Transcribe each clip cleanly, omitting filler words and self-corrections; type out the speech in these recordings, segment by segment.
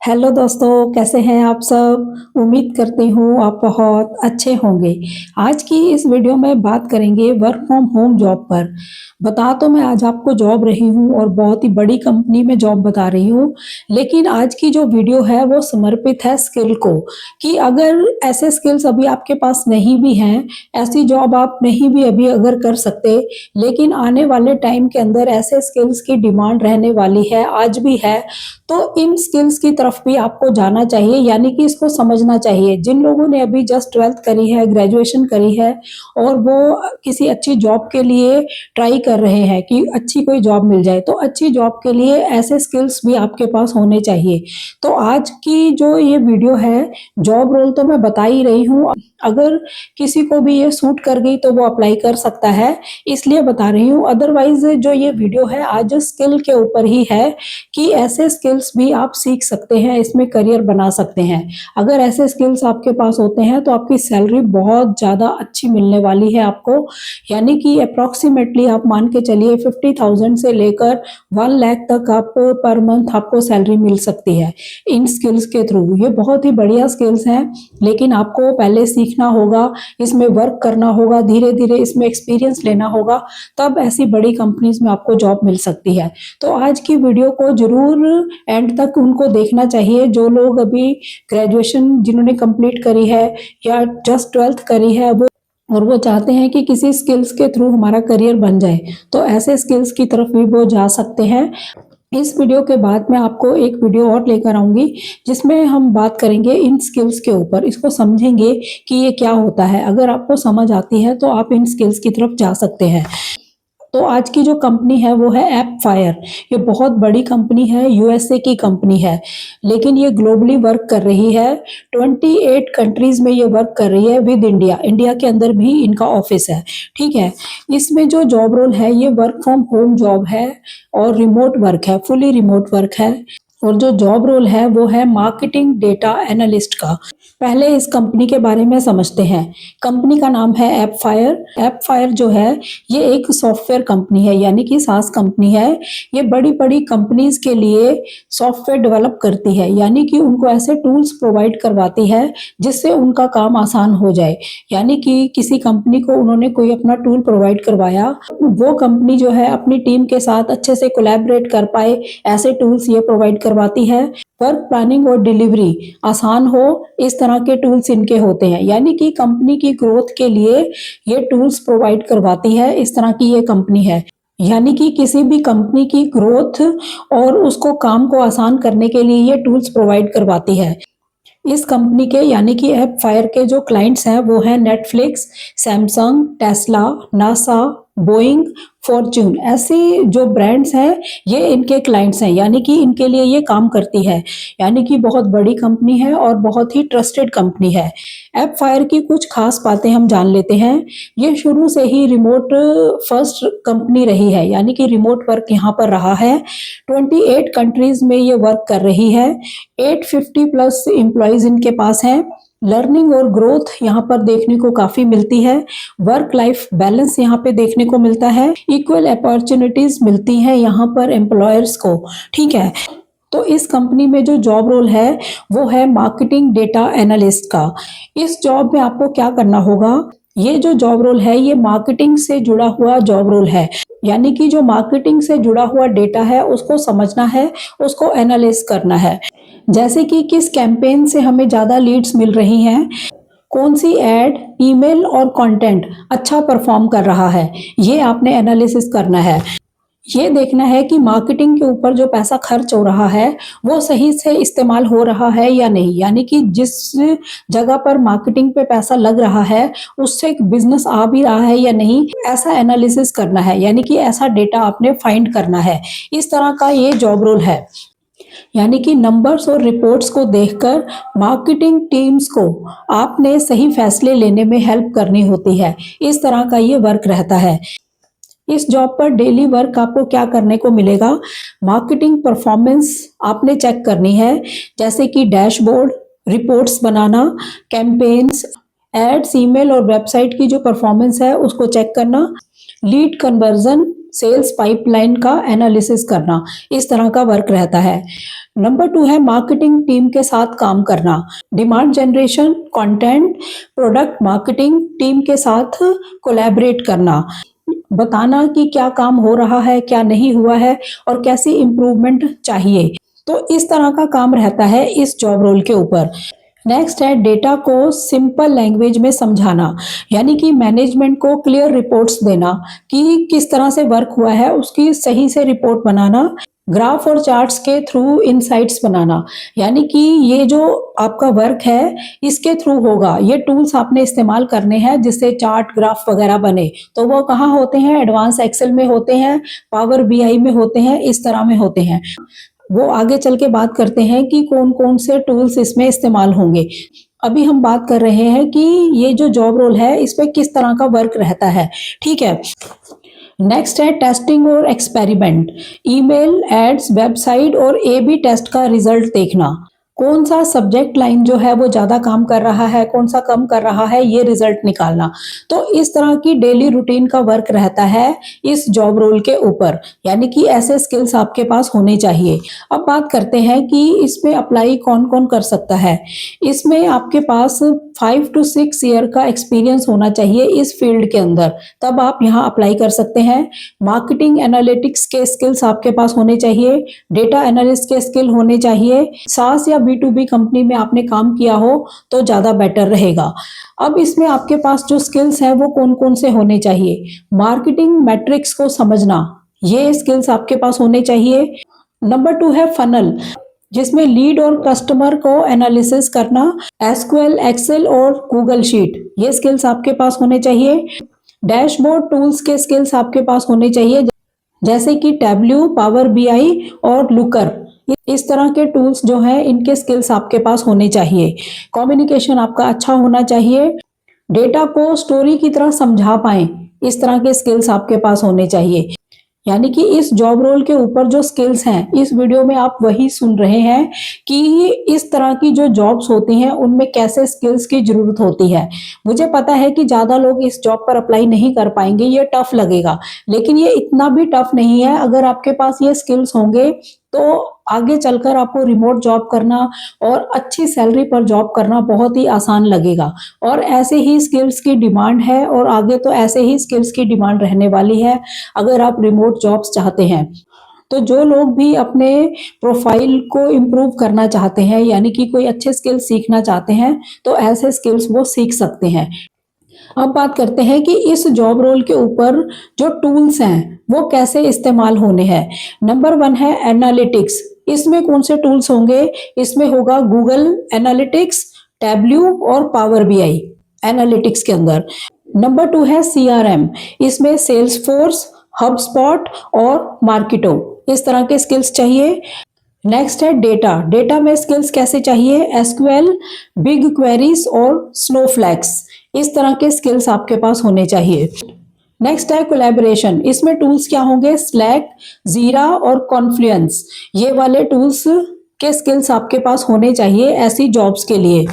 Hello दोस्तों, कैसे हैं आप सब। उम्मीद करती हूँ आप बहुत अच्छे होंगे। आज की इस वीडियो में बात करेंगे वर्क फ्रॉम होम जॉब पर। बता तो मैं आज आपको जॉब रही हूँ और बहुत ही बड़ी कंपनी में जॉब बता रही हूँ, लेकिन आज की जो वीडियो है वो समर्पित है स्किल को, कि अगर ऐसे स्किल्स अभी आपके पास नहीं भी हैं, ऐसी जॉब आप नहीं भी अभी अगर कर सकते, लेकिन आने वाले टाइम के अंदर ऐसे स्किल्स की डिमांड रहने वाली है, आज भी है, तो इन स्किल्स की तरफ भी आपको जाना चाहिए, यानी कि इसको समझना चाहिए। जिन लोगों ने अभी जस्ट 12th करी है, ग्रेजुएशन करी है और वो किसी अच्छी जॉब के लिए ट्राई कर रहे हैं कि अच्छी कोई जॉब मिल जाए, तो अच्छी जॉब के लिए ऐसे स्किल्स भी आपके पास होने चाहिए। तो आज की जो ये वीडियो है, जॉब रोल तो मैं बता ही रही हूँ, अगर किसी को भी ये सूट कर गई तो वो अप्लाई कर सकता है, इसलिए बता रही हूँ। अदरवाइज जो ये वीडियो है आज स्किल के ऊपर ही है कि ऐसे स्किल्स भी आप सीख सकते हैं, इसमें करियर बना सकते हैं। अगर ऐसे स्किल्स आपके पास होते हैं तो आपकी सैलरी बहुत ज़्यादा अच्छी मिलने वाली है आपको, यानी कि अप्रॉक्सीमेटली आप मान के चलिए 50,000 से लेकर 1 लाख तक आप पर मंथ आपको सैलरी मिल सकती है इन स्किल्स के थ्रू। ये बहुत ही बढ़िया स्किल्स हैं, लेकिन आपको पहले सीखना होगा, इसमें वर्क करना होगा, धीरे धीरे इसमें एक्सपीरियंस लेना होगा, तब ऐसी बड़ी कंपनीज में आपको जॉब मिल सकती है। तो आज की वीडियो को जरूर एंड तक उनको देखना चाहिए जो लोग अभी ग्रेजुएशन जिन्होंने कंप्लीट करी है या जस्ट 12th करी है, वो और वो चाहते हैं कि किसी स्किल्स के थ्रू हमारा करियर बन जाए, तो ऐसे स्किल्स की तरफ भी वो जा सकते हैं। इस वीडियो के बाद मैं आपको एक वीडियो और लेकर आऊंगी जिसमें हम बात करेंगे इन स्किल्स के ऊपर, इसको समझेंगे कि ये क्या होता है। अगर आपको समझ आती है तो आप इन स्किल्स की तरफ जा सकते हैं। तो आज की जो कंपनी है वो है ऐप फायर। ये बहुत बड़ी कंपनी है, यूएसए की कंपनी है, लेकिन ये ग्लोबली वर्क कर रही है। 28 कंट्रीज में ये वर्क कर रही है विद इंडिया। इंडिया के अंदर भी इनका ऑफिस है, ठीक है। इसमें जो जॉब रोल है ये वर्क फ्रॉम होम जॉब है और रिमोट वर्क है, फुली रिमोट वर्क है। और जो जॉब रोल है वो है मार्केटिंग डेटा एनालिस्ट का। पहले इस कंपनी के बारे में समझते हैं। कंपनी का नाम है ऐप फायर। ऐप फायर जो है ये एक सॉफ्टवेयर कंपनी है, यानी कि सास कंपनी है। ये बड़ी बड़ी कंपनीज के लिए सॉफ्टवेयर डेवलप करती है, यानी कि उनको ऐसे टूल्स प्रोवाइड करवाती है जिससे उनका काम आसान हो जाए। यानी कि किसी कंपनी को उन्होंने कोई अपना टूल प्रोवाइड करवाया, वो कंपनी जो है अपनी टीम के साथ अच्छे से कोलैबोरेट कर पाए, ऐसे टूल्स ये प्रोवाइड करवाती है। वर्क प्लानिंग और डिलीवरी आसान हो, इस तरह के टूल्स इनके होते हैं, यानी कि कंपनी की ग्रोथ के लिए ये टूल्स प्रोवाइड करवाती है। इस तरह की ये कंपनी है, यानी कि किसी भी कंपनी की ग्रोथ और उसको काम को आसान करने के लिए ये टूल्स प्रोवाइड करवाती है। इस कंपनी के यानी कि ऐप फायर के जो क्लाइंट्स हैं वो है Netflix, Samsung, Tesla, NASA, Boeing, Fortune. ऐसी जो ब्रांड्स हैं ये इनके क्लाइंट्स हैं, यानी कि इनके लिए ये काम करती है। यानी कि बहुत बड़ी कंपनी है और बहुत ही ट्रस्टेड कंपनी है। ऐप फायर की कुछ खास बातें हम जान लेते हैं। ये शुरू से ही रिमोट फर्स्ट कंपनी रही है, यानी कि रिमोट वर्क यहाँ पर रहा है। 28 कंट्रीज में ये वर्क कर रही है। 850 प्लस एम्प्लॉयज इनके पास हैं। लर्निंग और ग्रोथ यहाँ पर देखने को काफी मिलती है। वर्क लाइफ बैलेंस यहाँ पे देखने को मिलता है। इक्वल अपॉर्चुनिटीज मिलती हैं यहाँ पर एम्प्लॉयर्स को, ठीक है। तो इस कंपनी में जो जॉब रोल है वो है मार्केटिंग डेटा एनालिस्ट का। इस जॉब में आपको क्या करना होगा, ये जो जॉब रोल है ये मार्केटिंग से जुड़ा हुआ जॉब रोल है, यानी कि जो मार्केटिंग से जुड़ा हुआ डेटा है उसको समझना है, उसको एनालाइज करना है। जैसे कि किस कैंपेन से हमें ज़्यादा लीड्स मिल रही हैं, कौन सी एड, ईमेल और कंटेंट अच्छा परफॉर्म कर रहा है, ये आपने एनालिसिस करना है। ये देखना है कि मार्केटिंग के ऊपर जो पैसा खर्च हो रहा है वो सही से इस्तेमाल हो रहा है या नहीं, यानी कि जिस जगह पर मार्केटिंग पे पैसा लग रहा है उससे बिजनेस आ भी रहा है या नहीं, ऐसा एनालिसिस करना है, यानी कि ऐसा डेटा आपने फाइंड करना है। इस तरह का ये जॉब रोल है, यानी कि नंबर्स और रिपोर्ट्स को देखकर मार्केटिंग टीम्स को आपने सही फैसले लेने में हेल्प करनी होती है। इस तरह का ये वर्क रहता है। इस जॉब पर डेली वर्क आपको क्या करने को मिलेगा, मार्केटिंग परफॉर्मेंस आपने चेक करनी है, जैसे कि डैशबोर्ड, रिपोर्ट्स बनाना, कैंपेन्स, एड्स, ईमेल और वेबसाइट की जो परफॉर्मेंस है उसको चेक करना, लीड कन्वर्जन, सेल्स पाइपलाइन का एनालिसिस करना, इस तरह का वर्क रहता है। नंबर 2 है मार्केटिंग टीम के साथ काम करना, demand generation, content, product marketing team के साथ कोलैबोरेट करना, बताना कि क्या काम हो रहा है, क्या नहीं हुआ है और कैसी इम्प्रूवमेंट चाहिए। तो इस तरह का काम रहता है इस जॉब रोल के ऊपर। नेक्स्ट है डेटा को सिंपल लैंग्वेज में समझाना, यानी कि मैनेजमेंट को क्लियर रिपोर्ट्स देना कि किस तरह से वर्क हुआ है, उसकी सही से रिपोर्ट बनाना, ग्राफ और चार्ट्स के थ्रू इनसाइट्स बनाना, यानी कि ये जो आपका वर्क है इसके थ्रू होगा, ये टूल्स आपने इस्तेमाल करने हैं जिससे चार्ट ग्राफ वगैरह बने। तो वो कहाँ होते हैं? एडवांस एक्सेल में होते हैं, पावर बीआई में होते हैं, इस तरह में होते हैं। वो आगे चल के बात करते हैं कि कौन कौन से टूल्स इसमें इस्तेमाल होंगे। अभी हम बात कर रहे हैं कि ये जो जॉब रोल है इसमें किस तरह का वर्क रहता है, ठीक है। नेक्स्ट है टेस्टिंग और एक्सपेरिमेंट, ईमेल, एड्स, वेबसाइट और ए बी टेस्ट का रिजल्ट देखना, कौन सा सब्जेक्ट लाइन जो है वो ज्यादा काम कर रहा है, कौन सा कम कर रहा है, ये रिजल्ट निकालना। तो इस तरह की डेली रूटीन का वर्क रहता है इस जॉब रोल के ऊपर, यानी कि ऐसे स्किल्स आपके पास होने चाहिए। अब बात करते हैं कि इसमें अप्लाई कौन कौन कर सकता है। इसमें आपके पास 5 to 6 ईयर का एक्सपीरियंस होना चाहिए इस फील्ड के अंदर, तब आप यहाँ अप्लाई कर सकते हैं। मार्केटिंग एनालिटिक्स के स्किल्स आपके पास होने चाहिए, डेटा एनालिस्ट के स्किल होने चाहिए, सास या B2B कंपनी में आपने काम किया हो तो ज्यादा बेटर रहेगा। अब इसमें आपके पास जो स्किल्स हैं वो कौन कौन से होने चाहिए? मार्केटिंग मैट्रिक्स को समझना, ये स्किल्स आपके पास होने चाहिए। नंबर 2 है फनल, जिसमें लीड और कस्टमर को एनालिसिस करना, एसक्यूएल, एक्सेल और गूगल शीट, ये स्किल्स आपके पास होने चाहिए। डैशबोर्ड टूल्स के स्किल्स आपके पास होने चाहिए, जैसे कि टैब्ल्यू, पावर बीआई और लुकर, इस तरह के टूल्स जो हैं इनके स्किल्स आपके पास होने चाहिए। कम्युनिकेशन आपका अच्छा होना चाहिए, डेटा को स्टोरी की तरह समझा पाएं, इस तरह के स्किल्स आपके पास होने चाहिए। यानी कि इस जॉब रोल के ऊपर जो स्किल्स हैं इस वीडियो में आप वही सुन रहे हैं कि इस तरह की जो जॉब्स होती हैं उनमें कैसे स्किल्स की जरूरत होती है। मुझे पता है कि ज्यादा लोग इस जॉब पर अप्लाई नहीं कर पाएंगे, ये टफ लगेगा, लेकिन ये इतना भी टफ नहीं है। अगर आपके पास ये स्किल्स होंगे तो आगे चलकर आपको रिमोट जॉब करना और अच्छी सैलरी पर जॉब करना बहुत ही आसान लगेगा। और ऐसे ही स्किल्स की डिमांड है और आगे तो ऐसे ही स्किल्स की डिमांड रहने वाली है अगर आप रिमोट जॉब्स चाहते हैं। तो जो लोग भी अपने प्रोफाइल को इम्प्रूव करना चाहते हैं, यानी कि कोई अच्छे स्किल्स सीखना चाहते हैं, तो ऐसे स्किल्स वो सीख सकते हैं। अब बात करते हैं कि इस जॉब रोल के ऊपर जो टूल्स हैं वो कैसे इस्तेमाल होने हैं। नंबर 1 है एनालिटिक्स, इसमें कौन से टूल्स होंगे? इसमें होगा गूगल एनालिटिक्स, टैब्ल्यू और पावर बीआई एनालिटिक्स के अंदर। नंबर 2 है सीआरएम, इसमें सेल्स फोर्स, हबस्पॉट और मार्केटो, इस तरह के स्किल्स चाहिए। नेक्स्ट है डेटा, डेटा में स्किल्स कैसे चाहिए? एसक्यूएल, बिग क्वेरीज और स्नोफ्लैक्स, इस तरह के स्किल्स आपके पास होने चाहिए। नेक्स्ट है कोलैबोरेशन, इसमें टूल्स क्या होंगे? स्लैक, जीरा और कॉन्फ्लुएंस, ये वाले टूल्स के स्किल्स आपके पास होने चाहिए ऐसी जॉब्स के लिए।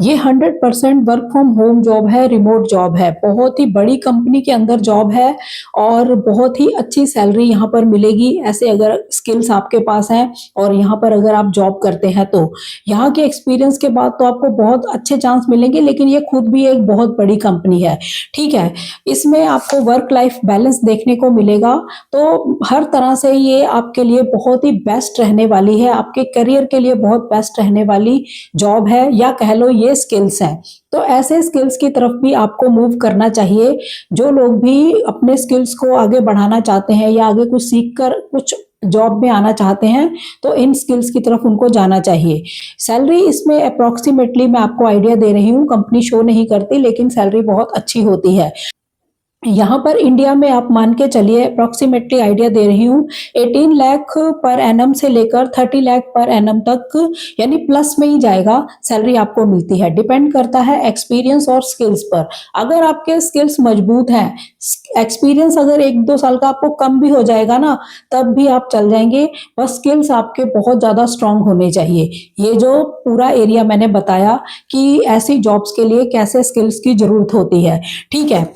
ये 100% वर्क फ्रॉम होम जॉब है, रिमोट जॉब है, बहुत ही बड़ी कंपनी के अंदर जॉब है और बहुत ही अच्छी सैलरी यहाँ पर मिलेगी ऐसे अगर स्किल्स आपके पास हैं और यहाँ पर अगर आप जॉब करते हैं तो। यहाँ के एक्सपीरियंस के बाद तो आपको बहुत अच्छे चांस मिलेंगे, लेकिन ये खुद भी एक बहुत बड़ी कंपनी है, ठीक है। इसमें आपको वर्क लाइफ बैलेंस देखने को मिलेगा, तो हर तरह से ये आपके लिए बहुत ही बेस्ट रहने वाली है, आपके करियर के लिए बहुत बेस्ट रहने वाली जॉब है, या कह लो ये स्किल्स हैं। तो ऐसे स्किल्स की तरफ भी आपको मूव करना चाहिए। जो लोग भी अपने स्किल्स को आगे बढ़ाना चाहते हैं या आगे कुछ सीख कर कुछ जॉब में आना चाहते हैं तो इन स्किल्स की तरफ उनको जाना चाहिए। सैलरी इसमें अप्रोक्सीमेटली मैं आपको आइडिया दे रही हूँ, कंपनी शो नहीं करती, लेकिन सैलरी बहुत अच्छी होती है। यहाँ पर इंडिया में आप मान के चलिए, अप्रोक्सीमेटली आइडिया दे रही हूँ, 18 लाख पर एनम से लेकर 30 लाख पर एनम तक, यानी प्लस में ही जाएगा, सैलरी आपको मिलती है। डिपेंड करता है एक्सपीरियंस और स्किल्स पर। अगर आपके स्किल्स मजबूत हैं, एक्सपीरियंस अगर 1-2 साल का आपको कम भी हो जाएगा ना, तब भी आप चल जाएंगे। बस स्किल्स आपके बहुत ज्यादा स्ट्रांग होने चाहिए। ये जो पूरा एरिया मैंने बताया कि ऐसी जॉब्स के लिए कैसे स्किल्स की जरूरत होती है, ठीक है।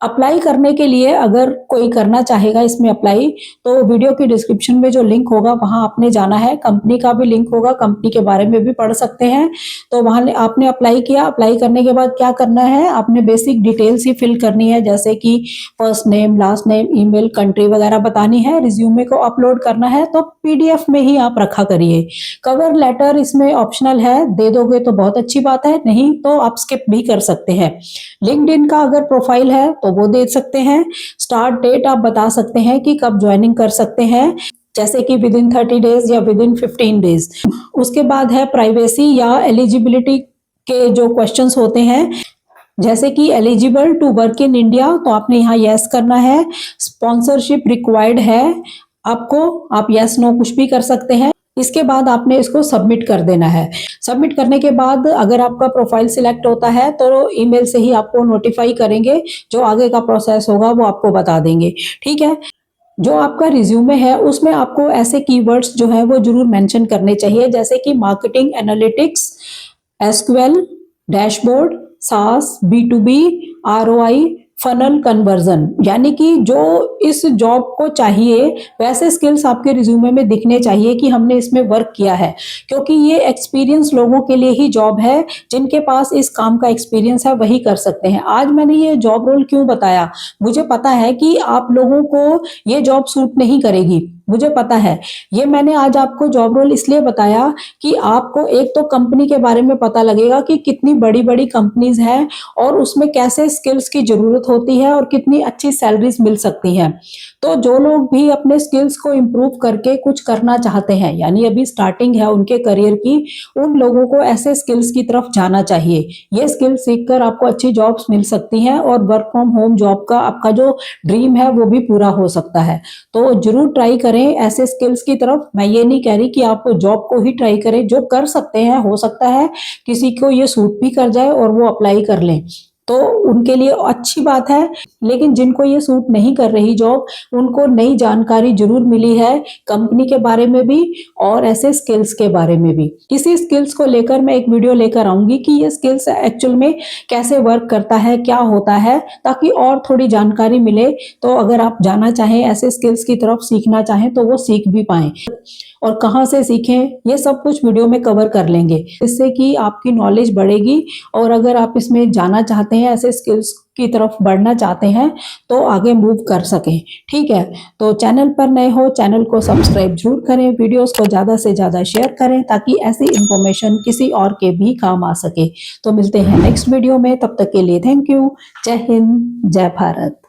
अप्लाई करने के लिए अगर कोई करना चाहेगा इसमें अप्लाई, तो वीडियो की डिस्क्रिप्शन में जो लिंक होगा वहां आपने जाना है। कंपनी का भी लिंक होगा, कंपनी के बारे में भी पढ़ सकते हैं। तो वहां आपने अप्लाई किया। अप्लाई करने के बाद क्या करना है, आपने बेसिक डिटेल्स ही फिल करनी है, जैसे कि first name, last name, email, country वगैरह बतानी है। रिज्यूमे को अपलोड करना है, तो पीडीएफ में ही आप रखा करिए। कवर लेटर इसमें ऑप्शनल है, दे दोगे तो बहुत अच्छी बात है, नहीं तो आप स्किप भी कर सकते हैं। लिंक्डइन का अगर प्रोफाइल है तो वो दे सकते हैं। स्टार्ट डेट आप बता सकते हैं कि कब ज्वाइनिंग कर सकते हैं, जैसे कि विद इन 30 डेज या विद इन 15 डेज। उसके बाद है प्राइवेसी या एलिजिबिलिटी के जो क्वेश्चंस होते हैं, जैसे कि eligible to work in India, तो आपने यहाँ यस करना है। स्पॉन्सरशिप रिक्वायर्ड है आपको, आप यस नो कुछ भी कर सकते हैं। इसके बाद आपने इसको सबमिट कर देना है। सबमिट करने के बाद अगर आपका प्रोफाइल सिलेक्ट होता है तो ईमेल से ही आपको नोटिफाई करेंगे, जो आगे का प्रोसेस होगा वो आपको बता देंगे, ठीक है। जो आपका रिज्यूमे है उसमें आपको ऐसे कीवर्ड्स जो है वो जरूर मेंशन करने चाहिए, जैसे कि मार्केटिंग एनालिटिक्स, एसक्यूएल, डैशबोर्ड, सास, बी2बी, आरओआई, फनल कन्वर्जन, यानी कि जो इस जॉब को चाहिए वैसे स्किल्स आपके रिज्यूमे में दिखने चाहिए कि हमने इसमें वर्क किया है, क्योंकि ये एक्सपीरियंस लोगों के लिए ही जॉब है। जिनके पास इस काम का एक्सपीरियंस है वही कर सकते हैं। आज मैंने ये जॉब रोल क्यों बताया, मुझे पता है कि आप लोगों को ये जॉब सूट नहीं करेगी, मुझे पता है। ये मैंने आज आपको जॉब रोल इसलिए बताया कि आपको एक तो कंपनी के बारे में पता लगेगा कि कितनी बड़ी बड़ी कंपनीज हैं और उसमें कैसे स्किल्स की जरूरत होती है और कितनी अच्छी सैलरीज मिल सकती हैं। तो जो लोग भी अपने स्किल्स को इम्प्रूव करके कुछ करना चाहते हैं, यानी अभी स्टार्टिंग है उनके करियर की, उन लोगों को ऐसे स्किल्स की तरफ जाना चाहिए। ये स्किल्स सीखकर आपको अच्छी जॉब्स मिल सकती हैं और वर्क फ्रॉम होम जॉब का आपका जो ड्रीम है वो भी पूरा हो सकता है। तो जरूर ट्राई करें ऐसे स्किल्स की तरफ। मैं ये नहीं कह रही कि आप जॉब को ही ट्राई करें, जो कर सकते हैं, हो सकता है किसी को ये सूट भी कर जाए और वो अप्लाई कर लें, तो उनके लिए अच्छी बात है। लेकिन जिनको ये सूट नहीं कर रही जॉब, उनको नई जानकारी जरूर मिली है कंपनी के बारे में भी और ऐसे स्किल्स के बारे में भी। इसी स्किल्स को लेकर मैं एक वीडियो लेकर आऊंगी कि ये स्किल्स एक्चुअल में कैसे वर्क करता है, क्या होता है, ताकि और थोड़ी जानकारी मिले। तो अगर आप जाना चाहें ऐसे स्किल्स की तरफ, सीखना चाहें, तो वो सीख भी पाएं। और कहाँ से सीखें ये सब कुछ वीडियो में कवर कर लेंगे, जिससे कि आपकी नॉलेज बढ़ेगी। और अगर आप इसमें जाना चाहते हैं, ऐसे स्किल्स की तरफ बढ़ना चाहते हैं, तो आगे मूव कर सकें, ठीक है। तो चैनल पर नए हो, चैनल को सब्सक्राइब जरूर करें, वीडियोस को ज़्यादा से ज़्यादा शेयर करें, ताकि ऐसी इंफॉर्मेशन किसी और के भी काम आ सके। तो मिलते हैं नेक्स्ट वीडियो में, तब तक के लिए थैंक यू। जय हिंद, जय भारत।